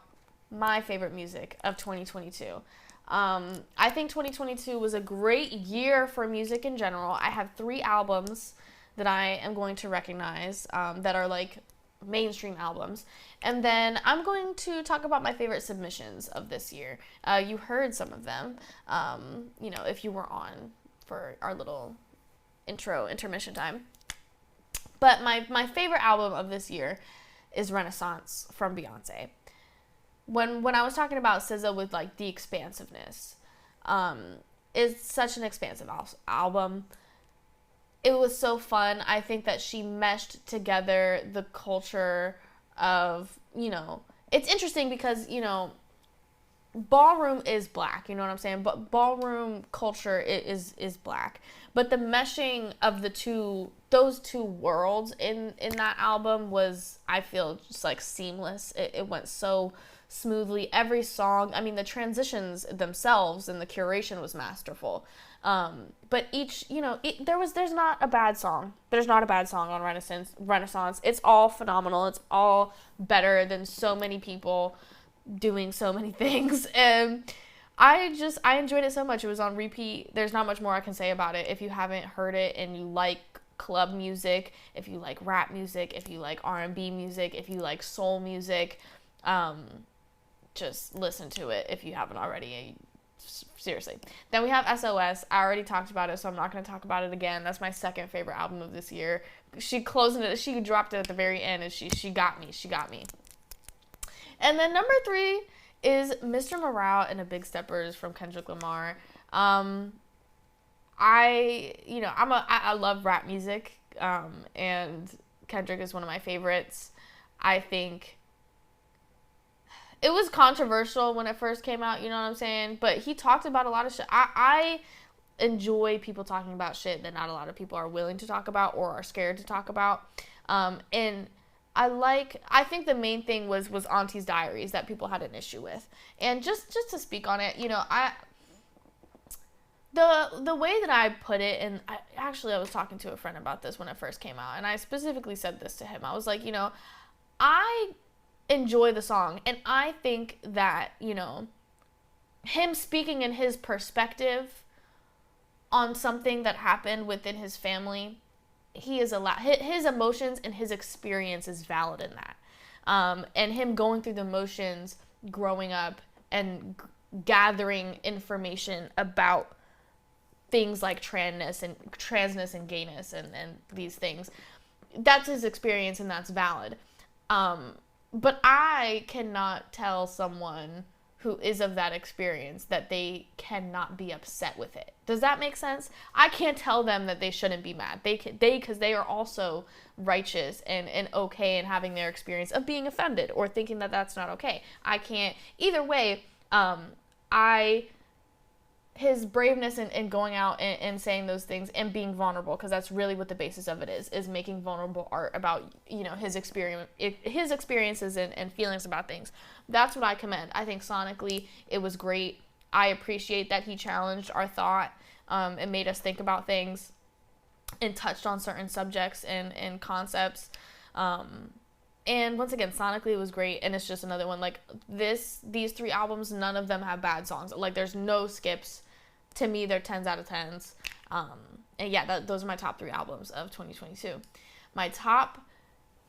my favorite music of 2022. I think 2022 was a great year for music in general. I have 3 albums that I am going to recognize that are like mainstream albums, and then I'm going to talk about my favorite submissions of this year. You heard some of them, if you were on for our little intermission time. But my favorite album of this year is Renaissance from Beyonce. When I was talking about SZA with like the expansiveness, it's such an expansive album. It was so fun. I think that she meshed together the culture of, it's interesting because, ballroom is black, you know what I'm saying? But ballroom culture is black. But the meshing of those two worlds in that album was, I feel, just like seamless. It went so smoothly. Every song, I mean, the transitions themselves and the curation was masterful. But each, there's not a bad song. There's not a bad song on Renaissance. It's all phenomenal. It's all better than so many people doing so many things. And I enjoyed it so much. It was on repeat. There's not much more I can say about it. If you haven't heard it and you like club music, if you like rap music, if you like R&B music, if you like soul music, just listen to it if you haven't already. Seriously. Then we have SOS. I already talked about it, so I'm not going to talk about it again. That's my second favorite album of this year. She dropped it at the very end, and she got me. She got me. And then number 3 is Mr. Morale and the Big Steppers from Kendrick Lamar. I love rap music, and Kendrick is one of my favorites. I think it was controversial when it first came out, you know what I'm saying? But he talked about a lot of shit. I enjoy people talking about shit that not a lot of people are willing to talk about or are scared to talk about. And I think the main thing was Auntie's Diaries that people had an issue with. And just to speak on it, the way that I put it, and I was talking to a friend about this when it first came out, and I specifically said this to him. I was like, I enjoy the song, and I think that, him speaking in his perspective on something that happened within his family, he is allowed, his emotions and his experience is valid in that. And him going through the motions, growing up, and gathering information about things like transness and gayness and these things, that's his experience and that's valid. But I cannot tell someone who is of that experience that they cannot be upset with it. Does that make sense? I can't tell them that they shouldn't be mad. Because they are also righteous and okay in having their experience of being offended or thinking that that's not okay. I can't. Either way, his braveness in going out and saying those things and being vulnerable, because that's really what the basis of it is making vulnerable art about, his experiences and feelings about things. That's what I commend. I think sonically it was great. I appreciate that he challenged our thought and made us think about things and touched on certain subjects and concepts. And once again, sonically it was great, and it's just another one. Like, these 3 albums, none of them have bad songs. Like, there's no skips. To me, they're 10s out of 10s. And yeah, those are my top 3 albums of 2022. My top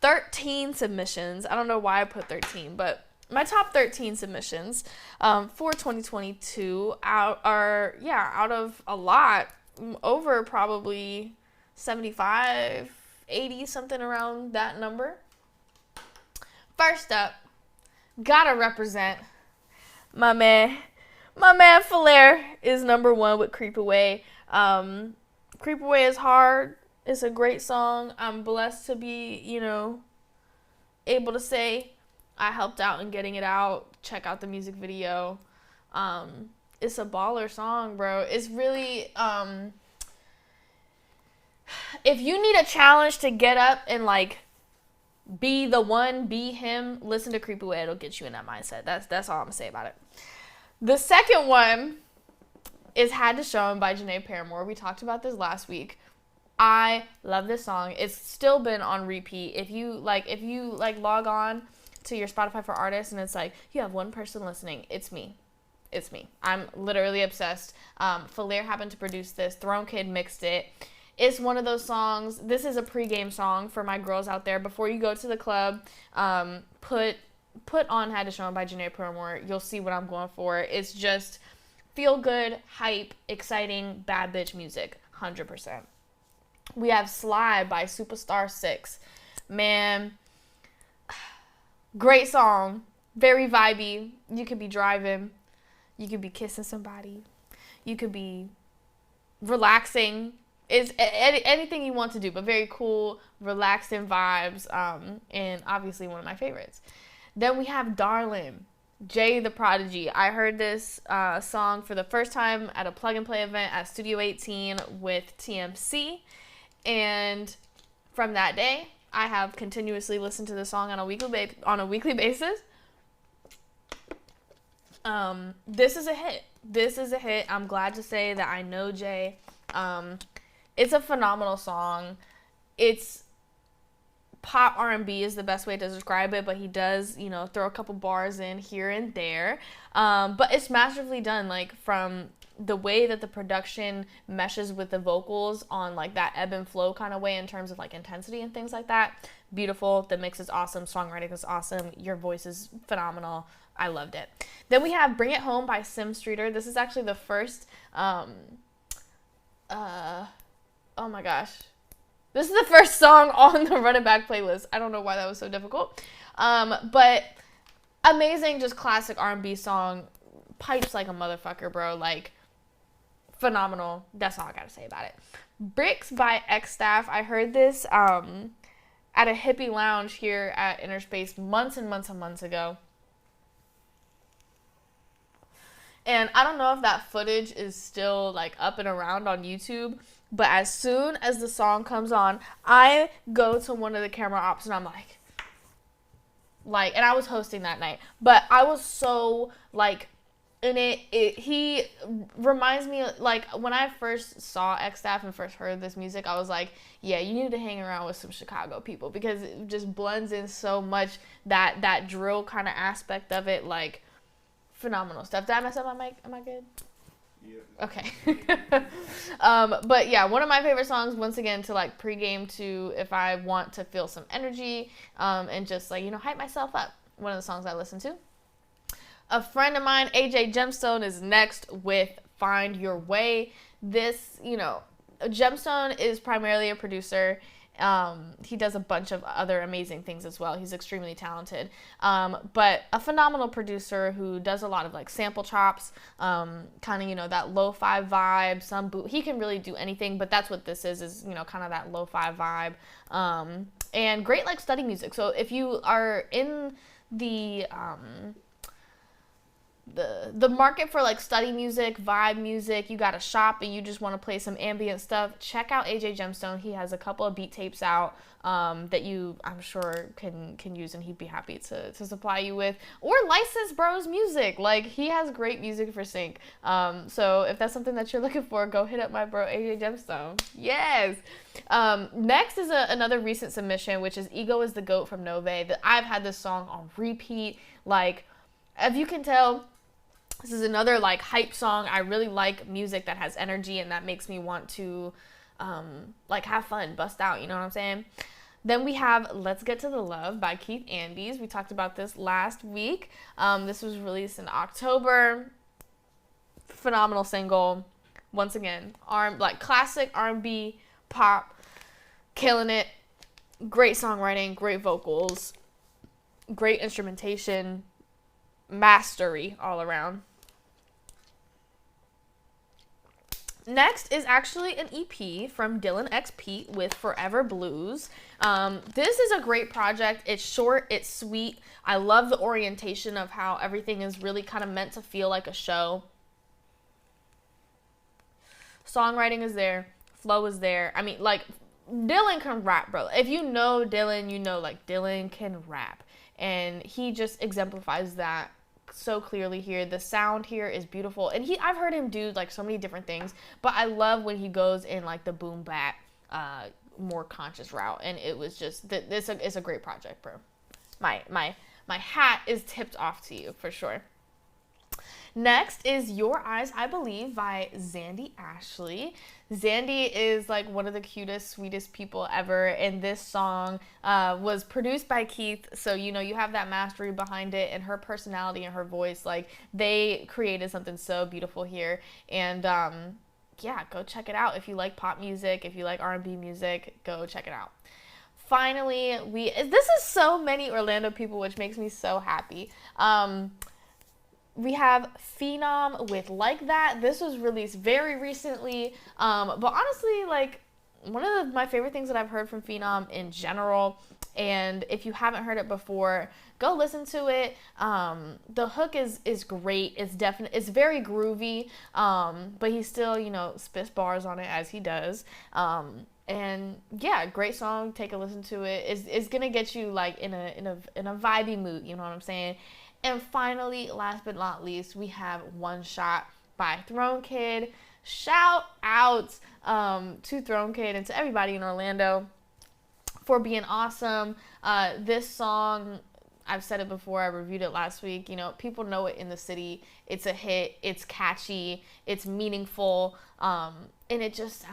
13 submissions, I don't know why I put 13, but my top 13 submissions for 2022 out of a lot, over probably 75, 80, something around that number. First up, gotta represent my man Flair is number 1 with Creep Away. Creep Away is hard. It's a great song. I'm blessed to be, able to say I helped out in getting it out. Check out the music video. It's a baller song, bro. It's really, if you need a challenge to get up and, be the one, be him, listen to Creep Away. It'll get you in that mindset. That's all I'm going to say about it. The second one is Had to Show Him by Janae Paramore. We talked about this last week. I love this song. It's still been on repeat. If you log on to your Spotify for Artists and it's you have one person listening, it's me. It's me. I'm literally obsessed. Flair happened to produce this. Throne Kid mixed it. It's one of those songs. This is a pregame song for my girls out there. Before you go to the club, put on Had to Show Him by Janae Paramore. You'll see what I'm going for. It's just feel good, hype, exciting, bad bitch music. 100%. We have Slide by Superstar 6. Man, great song. Very vibey. You could be driving. You could be kissing somebody. You could be relaxing. It's anything you want to do, but very cool, relaxing vibes, and obviously one of my favorites. Then we have Darlin'. Jay the Prodigy. I heard this song for the first time at a plug and play event at Studio 18 with TMC, and from that day, I have continuously listened to the song on a weekly basis. This is a hit. This is a hit. I'm glad to say that I know Jay. It's a phenomenal song. It's pop R&B is the best way to describe it, but he does, throw a couple bars in here and there. But it's masterfully done, like, from the way that the production meshes with the vocals on, like, that ebb and flow kind of way in terms of, like, intensity and things like that. Beautiful. The mix is awesome. Songwriting is awesome. Your voice is phenomenal. I loved it. Then we have Bring It Home by Sim Streeter. This is actually the first, oh my gosh. This is the first song on the Run It Back playlist. I don't know why that was so difficult. But amazing, just classic R&B song. Pipes like a motherfucker, bro. Like, phenomenal. That's all I gotta say about it. Bricks by X-Staff. I heard this at a hippie lounge here at Innerspace months and months and months ago. And I don't know if that footage is still, like, up and around on YouTube. But as soon as the song comes on, I go to one of the camera ops and I'm like, and I was hosting that night, but I was so, like, in it. He reminds me, like, when I first saw X-Staff and first heard this music, I was like, yeah, you need to hang around with some Chicago people, because it just blends in so much, that drill kind of aspect of it, like, phenomenal stuff. Did I mess up my mic? Am I good? Okay. But yeah, one of my favorite songs, once again, to, like, pregame to if I want to feel some energy, and just, like, hype myself up. One of the songs I listen to. A friend of mine, AJ Gemstone, is next with Find Your Way. This, Gemstone is primarily a producer. He does a bunch of other amazing things as well. He's extremely talented. But a phenomenal producer who does a lot of, like, sample chops, kind of, that lo-fi vibe, he can really do anything, but that's what this is, kind of that lo-fi vibe. And great, like, study music. So if you are in the market for, like, study music, vibe music, you got a shop and you just want to play some ambient stuff, check out AJ Gemstone. He has a couple of beat tapes out that you, I'm sure, can use, and he'd be happy to supply you with. Or license bros music. Like, he has great music for sync. So if that's something that you're looking for, go hit up my bro AJ Gemstone. Yes! Next is another recent submission, which is Ego is the Goat from Nove. I've had this song on repeat. Like, if you can tell, this is another, like, hype song. I really like music that has energy and that makes me want to, like, have fun, bust out, you know what I'm saying? Then we have Let's Get to the Love by Keith Andes. We talked about this last week. This was released in October. Phenomenal single. Once again, classic R&B, pop, killing it. Great songwriting, great vocals, great instrumentation, mastery all around. Next is actually an EP from Dylan X Pete with Forever Blues. This is a great project. It's short, it's sweet. I love the orientation of how everything is really kind of meant to feel like a show. Songwriting is there, flow is there. I mean, like, Dylan can rap, bro. If you know Dylan, like, Dylan can rap. And he just exemplifies that so clearly here. The sound here is beautiful, and I've heard him do, like, so many different things, but I love when he goes in, like, the boom bap, more conscious route, and it was just it's a great project, bro. My hat is tipped off to you for sure. Next is Your Eyes, I Believe by Zandy Ashley. Zandy is, like, one of the cutest, sweetest people ever, and this song was produced by Keith, so, you have that mastery behind it, and her personality and her voice, like, they created something so beautiful here, and, yeah, go check it out. If you like pop music, if you like R&B music, go check it out. Finally, this is so many Orlando people, which makes me so happy. We have Phenom with Like That. This was released very recently, but honestly, like, one of my favorite things that I've heard from Phenom in general And if you haven't heard it before, go listen to it. The hook is great. It's very groovy, but he still, spits bars on it as he does. And yeah, great song. Take a listen to it. It's gonna get you like in a vibey mood. You know what I'm saying? And finally, last but not least, we have One Shot by Throne Kid. Shout out to Throne Kid and to everybody in Orlando for being awesome. This song, I've said it before, I reviewed it last week. People know it in the city. It's a hit. It's catchy. It's meaningful. And it just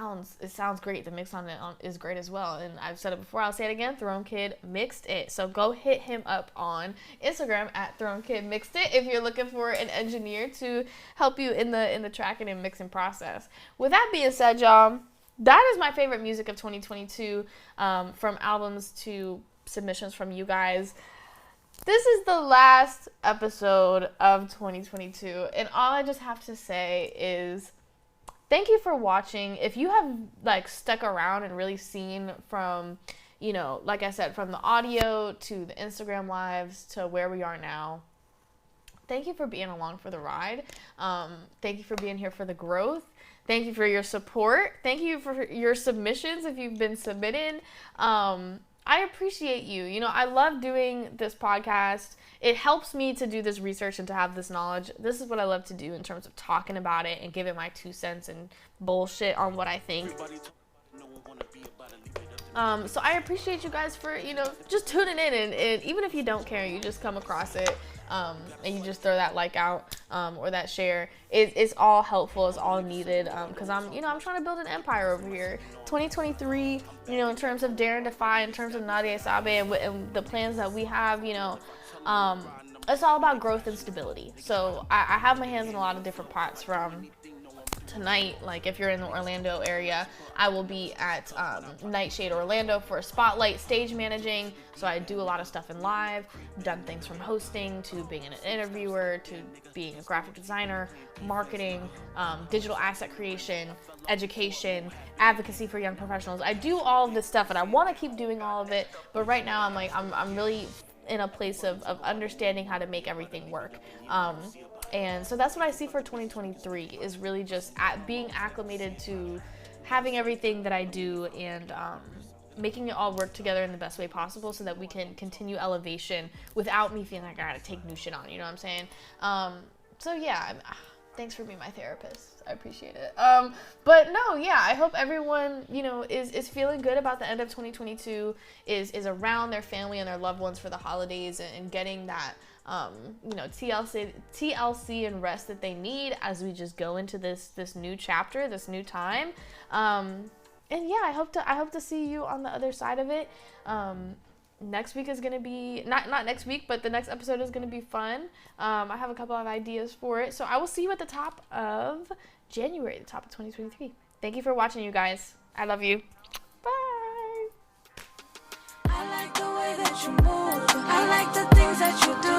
sounds great. The mix on it is great as well. And I've said it before, I'll say it again, Throne Kid mixed it. So go hit him up on Instagram at Throne Kid mixed it if you're looking for an engineer to help you in the tracking and mixing process. With that being said, y'all, that is my favorite music of 2022, from albums to submissions from you guys. This is the last episode of 2022, and all I just have to say is thank you for watching. If you have stuck around and really seen from, like I said, from the audio to the Instagram lives to where we are now, thank you for being along for the ride. Thank you for being here for the growth. Thank you for your support. Thank you for your submissions if you've been submitting. I appreciate you. I love doing this podcast. It helps me to do this research and to have this knowledge. This is what I love to do in terms of talking about it and giving my 2 cents and bullshit on what I think. So I appreciate you guys for, just tuning in. And even if you don't care, you just come across it. And you just throw that like out, or that share. It's all helpful. It's all needed. Cause I'm trying to build an empire over here. 2023, in terms of Daring Defy, in terms of Nadia Sabe and the plans that we have, it's all about growth and stability. So I have my hands in a lot of different pots. From tonight, like if you're in the Orlando area, I will be at Nightshade Orlando for a spotlight stage managing. So I do a lot of stuff in live. I've done things from hosting to being an interviewer to being a graphic designer, marketing, digital asset creation, education, advocacy for young professionals. I do all of this stuff and I want to keep doing all of it, but right now I'm really in a place of understanding how to make everything work. And so that's what I see for 2023 is really just being acclimated to having everything that I do and making it all work together in the best way possible so that we can continue elevation without me feeling like I gotta take new shit on, you know what I'm saying? So yeah, thanks for being my therapist. I appreciate it. But no, yeah, I hope everyone, is feeling good about the end of 2022, is around their family and their loved ones for the holidays and getting that TLC and rest that they need as we just go into this new chapter, this new time. And yeah, I hope to see you on the other side of it. Next week is going to be not next week, but the next episode is going to be fun. I have a couple of ideas for it. So I will see you at the top of January, the top of 2023. Thank you for watching, you guys. I love you. Bye. I like the way that you move. I like the things that you do.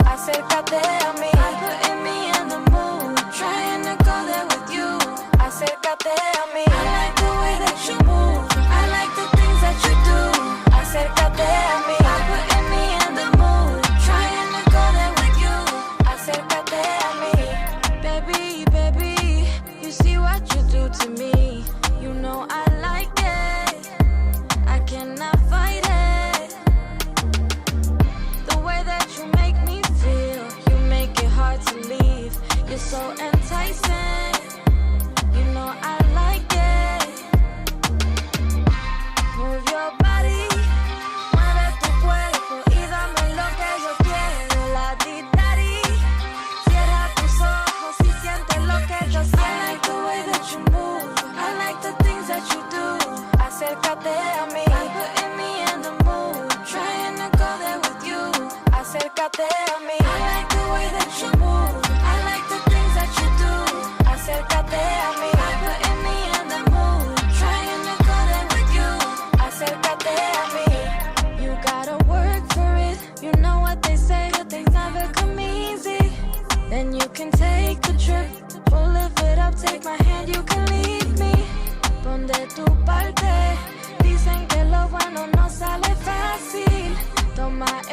Acércate a mí. Putting me in the mood. Trying to go there with you. Acércate a mí. I like the way that you move. I like the things that you do. Acércate a mí. Putting me in the mood. Trying to go there with you. Acércate a mí. Baby, you see what you do to me. You know I like it. I cannot fight it. The way that you make me feel, you make it hard to leave. You're so enticing. You know I like it. Move your body, mueve tu cuerpo y dame lo que yo quiero. La di-da-di. Cierra tus ojos y siente lo que yo siento. I like the way that you move. I like the things that you do. Acércate a mí. Putting me in the mood. Trying to go there with you. Acércate a mí. I like the way that you move. I like the things that you do. Acércate a mí. Putting me in the mood. Trying to go there with you. Acércate a mí. You gotta work for it. You know what they say, that things never come easy. Then you can take the trip. We'll live it up, take my hand, you can lead me. Pon de tu parte. Dicen que lo bueno no sale fácil. Toma